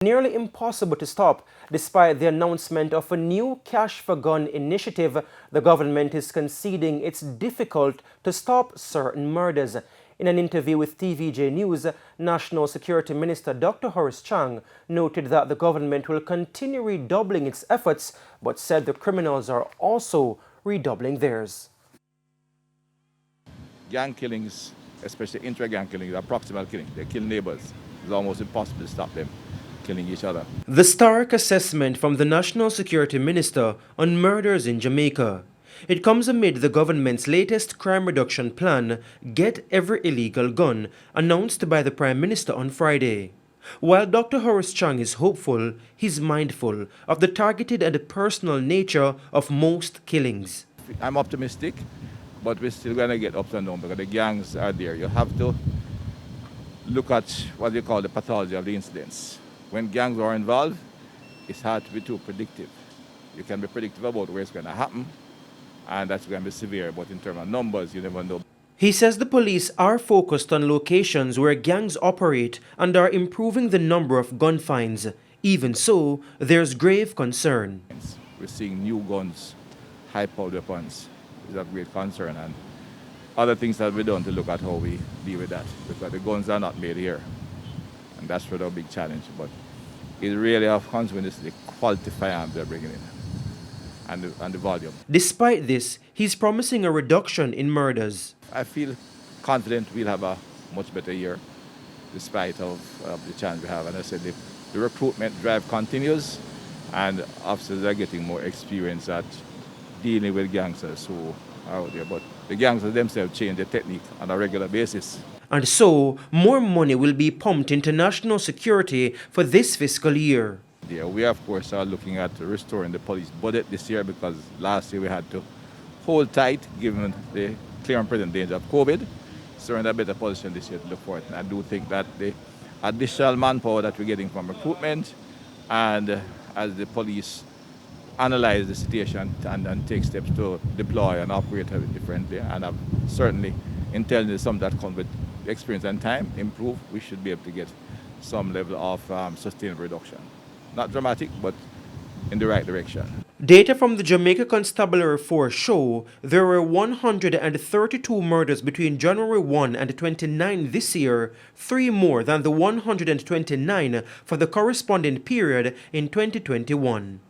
Nearly impossible to stop. Despite the announcement of a new Cash for Gun initiative, the government is conceding it's difficult to stop certain murders. In an interview with TVJ News, National Security Minister Dr. Horace Chang noted that the government will continue redoubling its efforts, but said the criminals are also redoubling theirs. Gang killings, especially intra-gang killings, are proximal killings. They kill neighbors. It's almost impossible to stop them killing each other. The stark assessment from the National Security Minister on murders in Jamaica. It comes amid the government's latest crime reduction plan, Get Every Illegal Gun, announced by the Prime Minister on Friday. While Dr. Horace Chang is hopeful, he's mindful of the targeted and personal nature of most killings. I'm optimistic, but we're still going to get ups and downs because the gangs are there. You have to look at what you call the pathology of the incidents. When gangs are involved, it's hard to be too predictive. You can be predictive about where it's going to happen, and that's going to be severe, but in terms of numbers, you never know. He says the police are focused on locations where gangs operate and are improving the number of gun finds. Even so, there's grave concern. We're seeing new guns, high-powered weapons. Is of great concern, and other things that we've done to look at how we deal with that, because the guns are not made here, and that's for the big challenge. But it really of concern is the quality firearms they're bringing in and the volume. Despite this, he's promising a reduction in murders. I feel confident we'll have a much better year, despite of the challenge we have. And I said the recruitment drive continues, and officers are getting more experience at dealing with gangsters who are out there. But the gangsters themselves change their technique on a regular basis. And so, more money will be pumped into national security for this fiscal year. Yeah, we of course are looking at restoring the police budget this year, because last year we had to hold tight given the clear and present danger of COVID. So we're in a better position this year to look for it. And I do think that the additional manpower that we're getting from recruitment, and as the police analyze the situation and take steps to deploy and operate differently, and have certainly intelligence, some that comes with experience and time, improve, we should be able to get some level of sustainable reduction. Not dramatic, but in the right direction. Data from the Jamaica Constabulary Force show there were 132 murders between January 1 and 29 this year, 3 more than the 129 for the corresponding period in 2021.